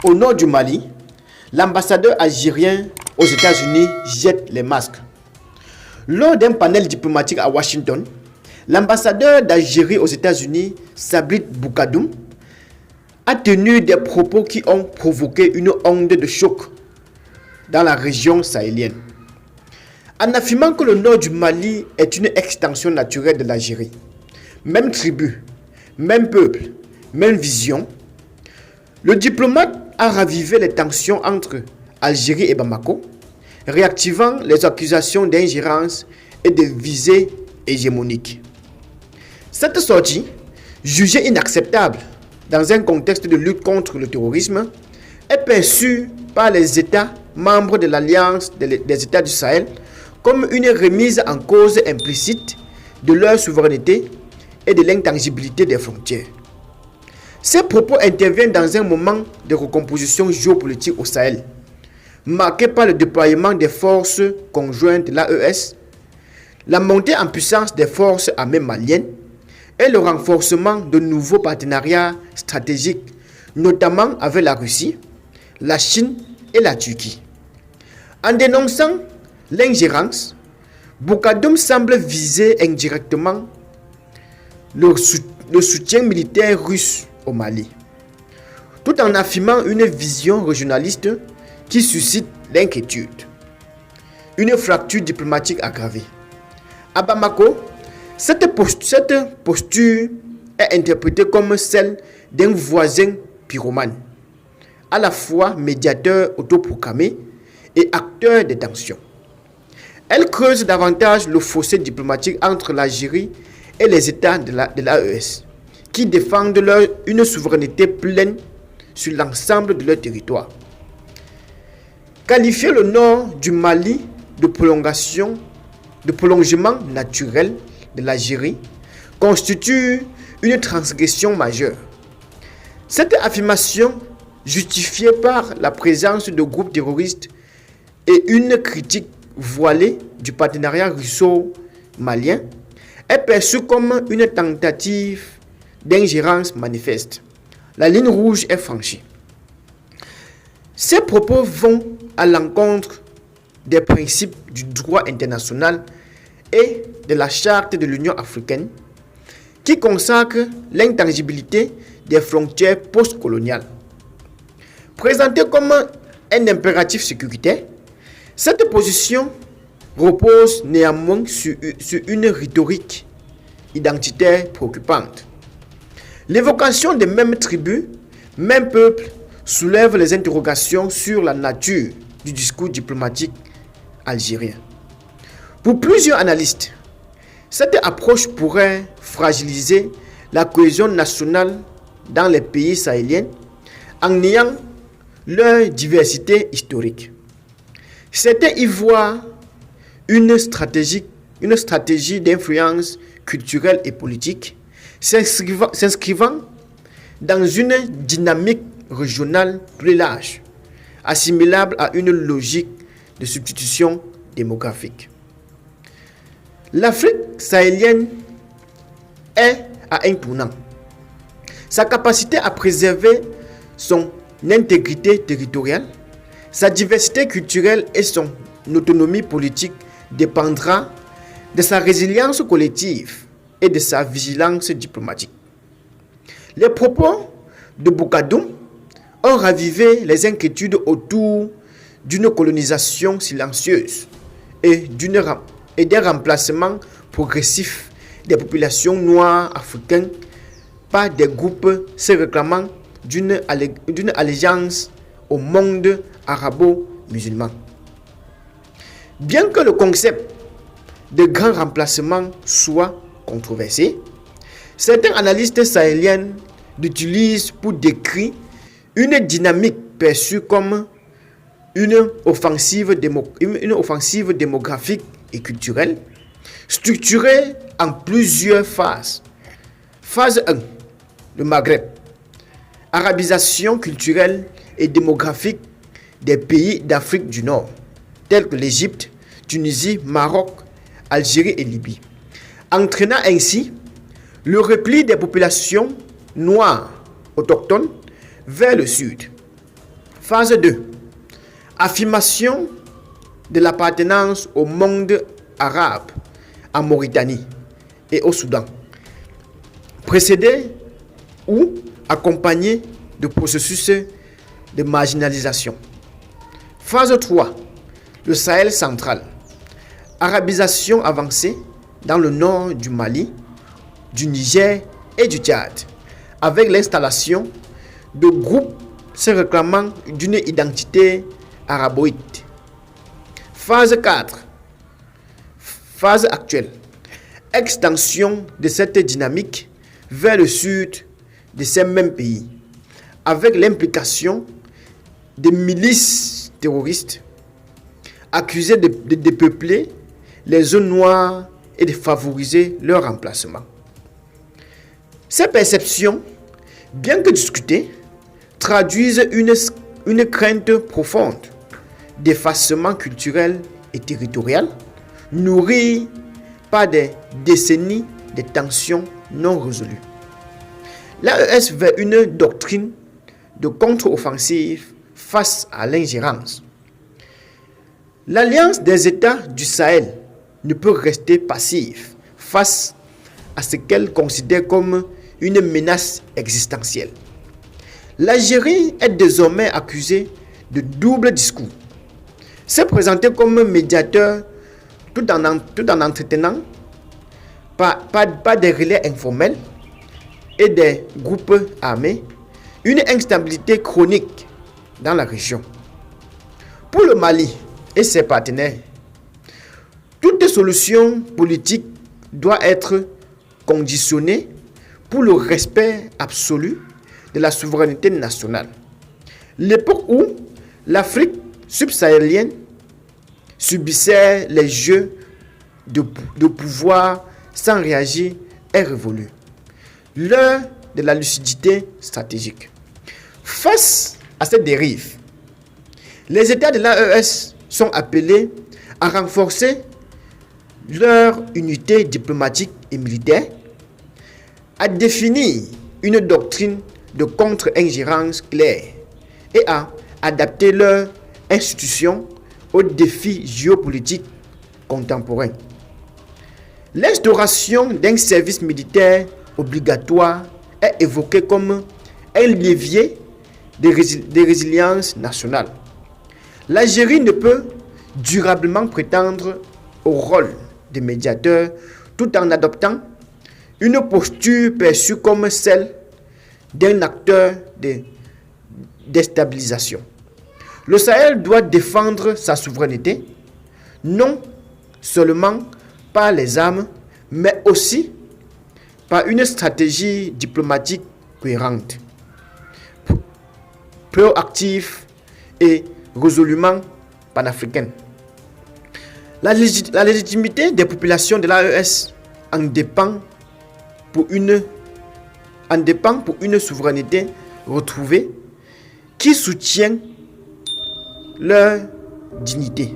Au nord du Mali, l'ambassadeur algérien aux États-Unis jette les masques. Lors d'un panel diplomatique à Washington, l'ambassadeur d'Algérie aux États-Unis, Sabrit Boukadoum, a tenu des propos qui ont provoqué une onde de choc dans la région sahélienne. En affirmant que le nord du Mali est une extension naturelle de l'Algérie, même tribu, même peuple, même vision, le diplomate a ravivé les tensions entre Algérie et Bamako, réactivant les accusations d'ingérence et de visée hégémonique. Cette sortie, jugée inacceptable dans un contexte de lutte contre le terrorisme, est perçue par les États membres de l'Alliance des États du Sahel comme une remise en cause implicite de leur souveraineté et de l'intangibilité des frontières. Ces propos interviennent dans un moment de recomposition géopolitique au Sahel, marqué par le déploiement des forces conjointes de l'AES, la montée en puissance des forces armées maliennes et le renforcement de nouveaux partenariats stratégiques, notamment avec la Russie, la Chine et la Turquie. En dénonçant l'ingérence, Boukadoum semble viser indirectement le soutien militaire russe au Mali, tout en affirmant une vision régionaliste qui suscite l'inquiétude. Une fracture diplomatique aggravée. À Bamako, cette posture est interprétée comme celle d'un voisin pyromane, à la fois médiateur autoproclamé et acteur des tensions. Elle creuse davantage le fossé diplomatique entre l'Algérie et les États de l'AES, qui défendent une souveraineté pleine sur l'ensemble de leur territoire. Qualifier le nord du Mali de prolongement naturel de l'Algérie constitue une transgression majeure. Cette affirmation, justifiée par la présence de groupes terroristes et une critique voilée du partenariat russo-malien, est perçue comme une tentative d'ingérence manifeste. La ligne rouge est franchie. Ces propos vont à l'encontre des principes du droit international et de la charte de l'Union africaine qui consacre l'intangibilité des frontières postcoloniales. Présentée comme un impératif sécuritaire, cette position repose néanmoins sur une rhétorique identitaire préoccupante. L'évocation des mêmes tribus, mêmes peuples, soulève les interrogations sur la nature du discours diplomatique algérien. Pour plusieurs analystes, cette approche pourrait fragiliser la cohésion nationale dans les pays sahéliens en niant leur diversité historique. Certains y voient une stratégie d'influence culturelle et politique s'inscrivant dans une dynamique régionale plus large, assimilable à une logique de substitution démographique. L'Afrique sahélienne est à un tournant. Sa capacité à préserver son intégrité territoriale, sa diversité culturelle et son autonomie politique dépendra de sa résilience collective et de sa vigilance diplomatique. Les propos de Boukadoum ont ravivé les inquiétudes autour d'une colonisation silencieuse et d'un remplacement progressif des populations noires africaines par des groupes se réclamant d'une allégeance au monde arabo-musulman. Bien que le concept de grand remplacement soit controversé, certains analystes sahéliens l'utilisent pour décrire une dynamique perçue comme une offensive démographique et culturelle, structurée en plusieurs phases. Phase 1, le Maghreb. Arabisation culturelle et démographique des pays d'Afrique du Nord, tels que l'Égypte, Tunisie, Maroc, Algérie et Libye, entraînant ainsi le repli des populations noires autochtones vers le sud. Phase 2. Affirmation de l'appartenance au monde arabe en Mauritanie et au Soudan, précédé ou accompagné de processus de marginalisation. Phase 3. Le Sahel central. Arabisation avancée dans le nord du Mali, du Niger et du Tchad, avec l'installation de groupes se réclamant d'une identité araboïde. Phase 4. Phase actuelle. Extension de cette dynamique vers le sud de ces mêmes pays, avec l'implication des milices terroristes accusées de dépeupler les zones noires et de favoriser leur remplacement. Ces perceptions, bien que discutées, traduisent une crainte profonde d'effacement culturel et territorial, nourrie par des décennies de tensions non résolues. L'AES veut une doctrine de contre-offensive face à l'ingérence. L'Alliance des États du Sahel ne peut rester passive face à ce qu'elle considère comme une menace existentielle. L'Algérie est désormais accusée de double discours. Se présenter comme médiateur tout en entretenant par des relais informels et des groupes armés une instabilité chronique dans la région. Pour le Mali et ses partenaires, toute solution politique doit être conditionnée pour le respect absolu de la souveraineté nationale. L'époque où l'Afrique subsaharienne subissait les jeux de pouvoir sans réagir est révolue. L'heure de la lucidité stratégique. Face à cette dérive, les États de l'AES sont appelés à renforcer leur unité diplomatique et militaire, à définir une doctrine de contre-ingérence claire et à adapter leurs institutions aux défis géopolitiques contemporains. L'instauration d'un service militaire obligatoire est évoquée comme un levier de résilience nationale. L'Algérie ne peut durablement prétendre au rôle de médiateur tout en adoptant une posture perçue comme celle d'un acteur de déstabilisation. Le Sahel doit défendre sa souveraineté, non seulement par les armes, mais aussi par une stratégie diplomatique cohérente, proactive et résolument panafricaine. La légitimité des populations de l'AES en dépend pour une souveraineté retrouvée qui soutient leur dignité.